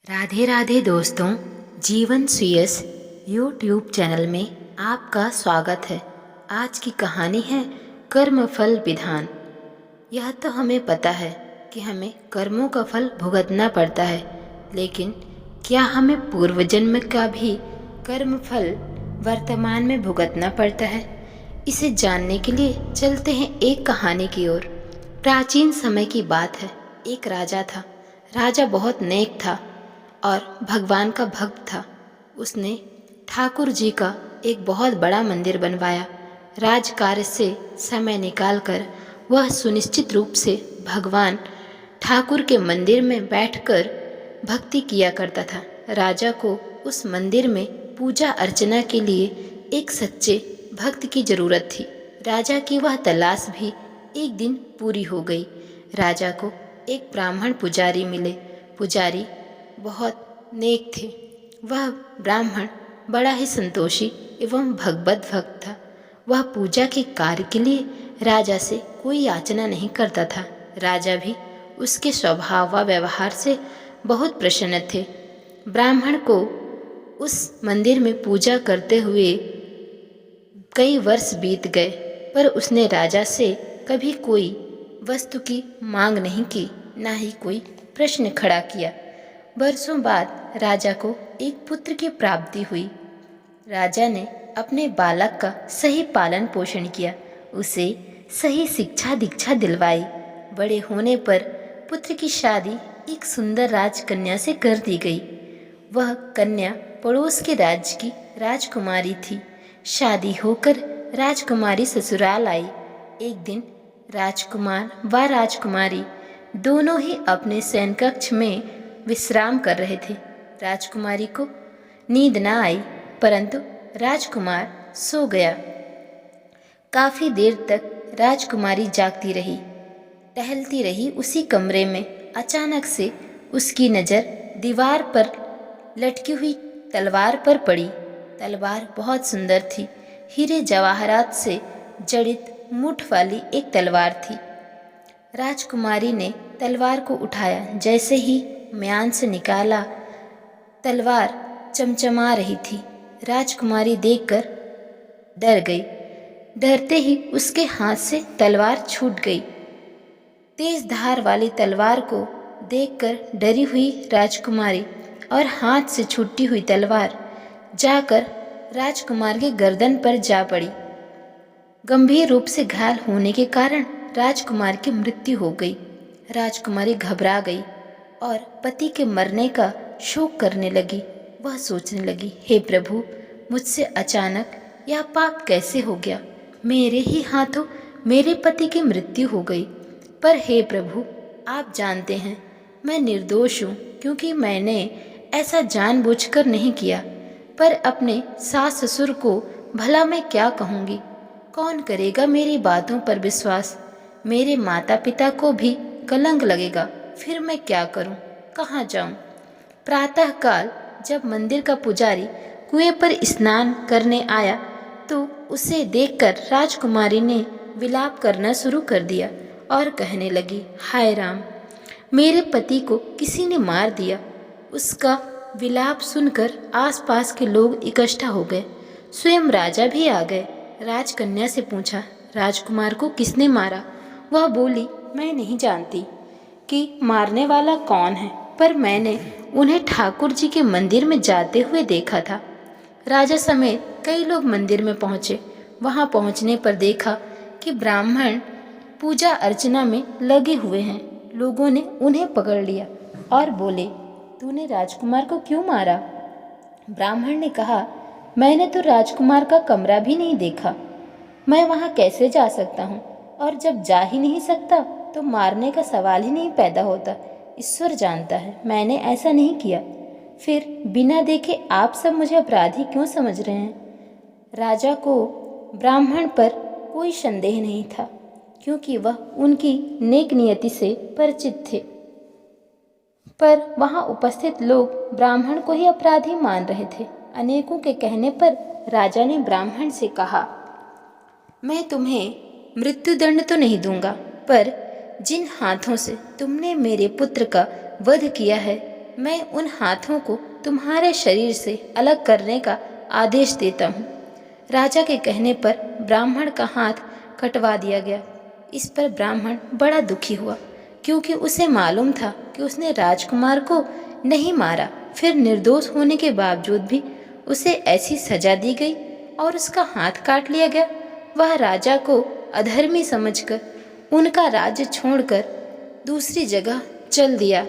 राधे राधे दोस्तों, जीवन सुयस YouTube channel में आपका स्वागत है। आज की कहानी है कर्मफल विधान। यह तो हमें पता है कि हमें कर्मों का फल भुगतना पड़ता है, लेकिन क्या हमें पूर्व जन्म का भी कर्म फल वर्तमान में भुगतना पड़ता है? इसे जानने के लिए चलते हैं एक कहानी की ओर। प्राचीन समय की बात है। एक राजा था। राजा बहुत नेक था और भगवान का भक्त था। उसने ठाकुर जी का एक बहुत बड़ा मंदिर बनवाया। राजकार्य से समय निकालकर वह सुनिश्चित रूप से भगवान ठाकुर के मंदिर में बैठकर भक्ति किया करता था। राजा को उस मंदिर में पूजा अर्चना के लिए एक सच्चे भक्त की जरूरत थी। राजा की वह तलाश भी एक दिन पूरी हो गई। राजा को एक ब्राह्मण पुजारी मिले। पुजारी बहुत नेक थे। वह ब्राह्मण बड़ा ही संतोषी एवं भगवत भक्त था। वह पूजा के कार्य के लिए राजा से कोई याचना नहीं करता था। राजा भी उसके स्वभाव व व्यवहार से बहुत प्रसन्न थे। ब्राह्मण को उस मंदिर में पूजा करते हुए कई वर्ष बीत गए, पर उसने राजा से कभी कोई वस्तु की मांग नहीं की, ना ही कोई प्रश्न खड़ा किया। वर्षों बाद राजा को एक पुत्र की प्राप्ति हुई। राजा ने अपने बालक का सही पालन पोषण किया, उसे सही शिक्षा दीक्षा दिलवाई। बड़े होने पर पुत्र की शादी एक सुंदर राजकन्या से कर दी गई। वह कन्या पड़ोस के राज्य की राजकुमारी थी। शादी होकर राजकुमारी ससुराल आई। एक दिन राजकुमार व राजकुमारी दोनों ही अपने शयन कक्ष में विश्राम कर रहे थे। राजकुमारी को नींद न आई, परंतु राजकुमार सो गया। काफी देर तक राजकुमारी जागती रही, टहलती रही। उसी कमरे में अचानक से उसकी नज़र दीवार पर लटकी हुई तलवार पर पड़ी। तलवार बहुत सुंदर थी। हीरे जवाहरात से जड़ित मुठ वाली एक तलवार थी। राजकुमारी ने तलवार को उठाया। जैसे ही म्यान से निकाला, तलवार चमचमा रही थी। राजकुमारी देखकर डर गई। डरते ही उसके हाथ से तलवार छूट गई। तेज धार वाली तलवार को देखकर डरी हुई राजकुमारी और हाथ से छूटी हुई तलवार जाकर राजकुमार के गर्दन पर जा पड़ी। गंभीर रूप से घायल होने के कारण राजकुमार की मृत्यु हो गई। राजकुमारी घबरा गई और पति के मरने का शोक करने लगी। वह सोचने लगी, हे प्रभु, मुझसे अचानक यह पाप कैसे हो गया? मेरे ही हाथों मेरे पति की मृत्यु हो गई। पर हे प्रभु, आप जानते हैं मैं निर्दोष हूँ, क्योंकि मैंने ऐसा जानबूझकर नहीं किया। पर अपने सास ससुर को भला मैं क्या कहूँगी? कौन करेगा मेरी बातों पर विश्वास? मेरे माता पिता को भी कलंक लगेगा। फिर मैं क्या करूं? कहाँ जाऊं? प्रातःकाल जब मंदिर का पुजारी कुएं पर स्नान करने आया तो उसे देखकर राजकुमारी ने विलाप करना शुरू कर दिया और कहने लगी, हाय राम, मेरे पति को किसी ने मार दिया। उसका विलाप सुनकर आसपास के लोग इकट्ठा हो गए। स्वयं राजा भी आ गए। राजकन्या से पूछा, राजकुमार को किसने मारा? वह बोली, मैं नहीं जानती कि मारने वाला कौन है, पर मैंने उन्हें ठाकुर जी के मंदिर में जाते हुए देखा था। राजा समेत कई लोग मंदिर में पहुँचे। वहाँ पहुँचने पर देखा कि ब्राह्मण पूजा अर्चना में लगे हुए हैं। लोगों ने उन्हें पकड़ लिया और बोले, तूने राजकुमार को क्यों मारा? ब्राह्मण ने कहा, मैंने तो राजकुमार का कमरा भी नहीं देखा। मैं वहाँ कैसे जा सकता हूँ? और जब जा ही नहीं सकता तो मारने का सवाल ही नहीं पैदा होता। ईश्वर जानता है मैंने ऐसा नहीं किया। फिर बिना देखे आप सब मुझे अपराधी क्यों समझ रहे हैं? राजा को ब्राह्मण पर कोई संदेह नहीं था, क्योंकि वह उनकी नेक नियति से परिचित थे। पर वहाँ उपस्थित लोग ब्राह्मण को ही अपराधी मान रहे थे। अनेकों के कहने पर राजा ने ब्राह्मण से कहा, मैं तुम्हें मृत्युदंड तो नहीं दूंगा, पर जिन हाथों से तुमने मेरे पुत्र का वध किया है मैं उन हाथों को तुम्हारे शरीर से अलग करने का आदेश देता हूँ। राजा के कहने पर ब्राह्मण का हाथ कटवा दिया गया। इस पर ब्राह्मण बड़ा दुखी हुआ, क्योंकि उसे मालूम था कि उसने राजकुमार को नहीं मारा, फिर निर्दोष होने के बावजूद भी उसे ऐसी सजा दी गई और उसका हाथ काट लिया गया। वह राजा को अधर्मी समझकर उनका राज्य छोड़कर दूसरी जगह चल दिया।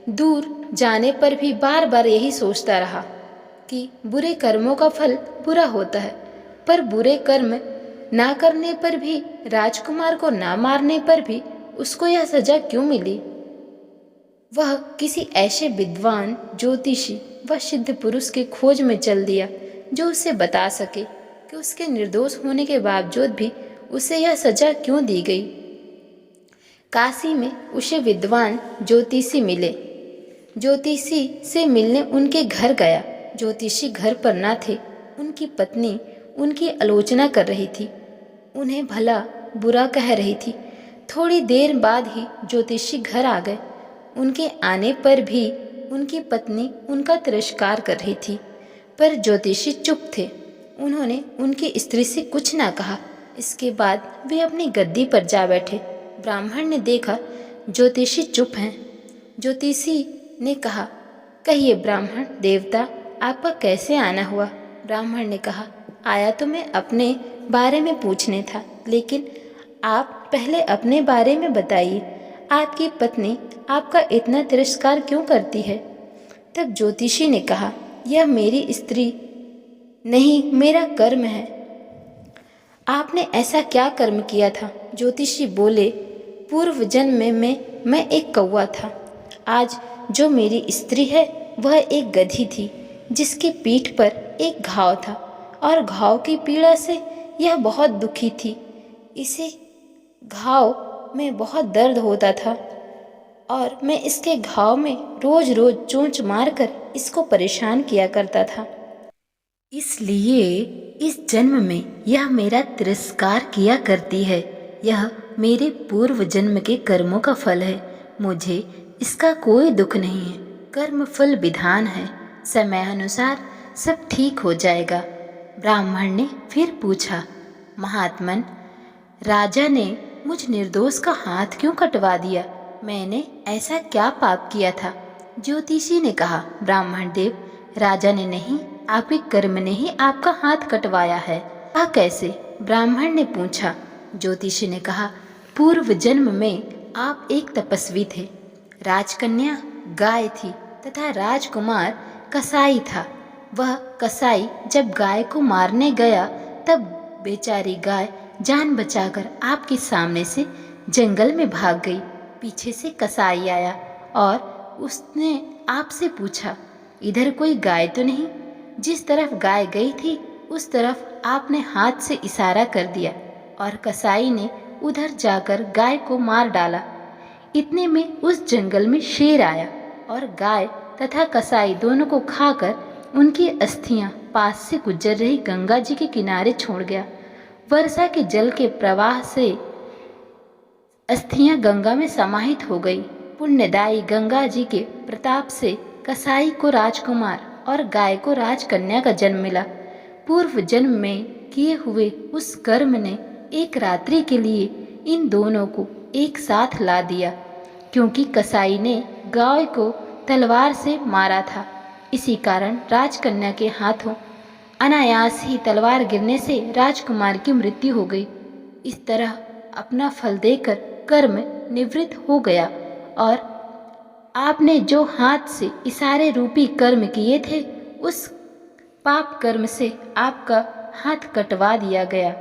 दूर जाने पर भी बार बार यही सोचता रहा कि बुरे कर्मों का फल बुरा होता है, पर बुरे कर्म ना करने पर भी, राजकुमार को ना मारने पर भी उसको यह सजा क्यों मिली। वह किसी ऐसे विद्वान, ज्योतिषी व सिद्ध पुरुष के खोज में चल दिया जो उसे बता सके कि उसके निर्दोष होने के बावजूद भी उसे यह सजा क्यों दी गई। काशी में उसे विद्वान ज्योतिषी मिले। ज्योतिषी से मिलने उनके घर गया। ज्योतिषी घर पर न थे। उनकी पत्नी उनकी आलोचना कर रही थी, उन्हें भला बुरा कह रही थी। थोड़ी देर बाद ही ज्योतिषी घर आ गए। उनके आने पर भी उनकी पत्नी उनका तिरस्कार कर रही थी, पर ज्योतिषी चुप थे। उन्होंने उनकी स्त्री से कुछ ना कहा। इसके बाद वे अपनी गद्दी पर जा बैठे। ब्राह्मण ने देखा ज्योतिषी चुप हैं। ज्योतिषी ने कहा, कहिए ब्राह्मण देवता, आपका कैसे आना हुआ। ब्राह्मण ने कहा, आया तो मैं अपने बारे में पूछने था, लेकिन आप पहले अपने बारे में बताइए। आपकी पत्नी आपका इतना तिरस्कार क्यों करती है। तब ज्योतिषी ने कहा, यह मेरी स्त्री नहीं, मेरा कर्म है। आपने ऐसा क्या कर्म किया था। ज्योतिषी बोले, पूर्व जन्म में मैं एक कौवा था। आज जो मेरी स्त्री है वह एक गधी थी, जिसकी पीठ पर एक घाव था और घाव की पीड़ा से यह बहुत दुखी थी। इसे घाव में बहुत दर्द होता था और मैं इसके घाव में रोज रोज चोंच मारकर इसको परेशान किया करता था। इसलिए इस जन्म में यह मेरा तिरस्कार किया करती है। यह मेरे पूर्व जन्म के कर्मों का फल है। मुझे इसका कोई दुख नहीं है। कर्म फल विधान है, समयानुसार सब ठीक हो जाएगा। ब्राह्मण ने फिर पूछा, महात्मन, राजा ने मुझ निर्दोष का हाथ क्यों कटवा दिया। मैंने ऐसा क्या पाप किया था। ज्योतिषी ने कहा, ब्राह्मण देव, राजा ने नहीं, आपके कर्म ने ही आपका हाथ कटवाया है। वह कैसे। ब्राह्मण ने पूछा। ज्योतिषी ने कहा, पूर्व जन्म में आप एक तपस्वी थे। राजकन्या गाय थी तथा राजकुमार कसाई था। वह कसाई जब गाय को मारने गया तब बेचारी गाय जान बचाकर आपके सामने से जंगल में भाग गई। पीछे से कसाई आया और उसने आपसे पूछा, इधर कोई गाय तो नहीं। जिस तरफ गाय गई थी उस तरफ आपने हाथ से इशारा कर दिया और कसाई ने उधर जाकर गाय को मार डाला। इतने में उस जंगल में शेर आया और गाय तथा कसाई दोनों को खाकर उनकी अस्थियां पास से गुजर रही गंगा जी के किनारे छोड़ गया। वर्षा के जल के प्रवाह से अस्थियां गंगा में समाहित हो गई। पुण्यदायी गंगा जी के प्रताप से कसाई को राजकुमार और गाय को राजकन्या का जन्म मिला। पूर्व जन्म में किए हुए उस कर्म ने एक रात्रि के लिए इन दोनों को एक साथ ला दिया, क्योंकि कसाई ने गाय को तलवार से मारा था। इसी कारण राजकन्या के हाथों अनायास ही तलवार गिरने से राजकुमार की मृत्यु हो गई। इस तरह अपना फल देकर कर्म निवृत्त हो गया और आपने जो हाथ से इशारे रूपी कर्म किए थे उस पाप कर्म से आपका हाथ कटवा दिया गया।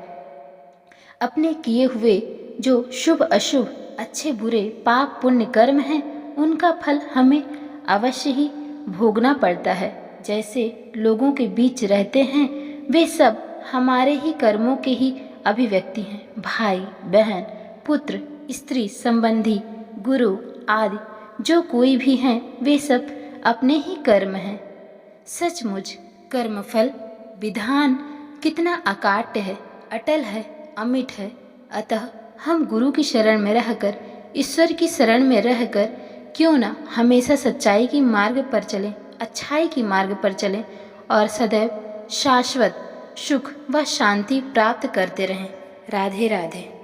अपने किए हुए जो शुभ अशुभ, अच्छे बुरे, पाप पुण्य कर्म हैं उनका फल हमें अवश्य ही भोगना पड़ता है। जैसे लोगों के बीच रहते हैं वे सब हमारे ही कर्मों के ही अभिव्यक्ति हैं। भाई बहन, पुत्र, स्त्री, संबंधी, गुरु आदि जो कोई भी हैं वे सब अपने ही कर्म हैं। सचमुच कर्मफल विधान कितना अकाट्य है, अटल है, अमिट है। अतः हम गुरु की शरण में रहकर, ईश्वर की शरण में रहकर क्यों ना हमेशा सच्चाई की मार्ग पर चलें, अच्छाई की मार्ग पर चलें और सदैव शाश्वत सुख व शांति प्राप्त करते रहें। राधे राधे।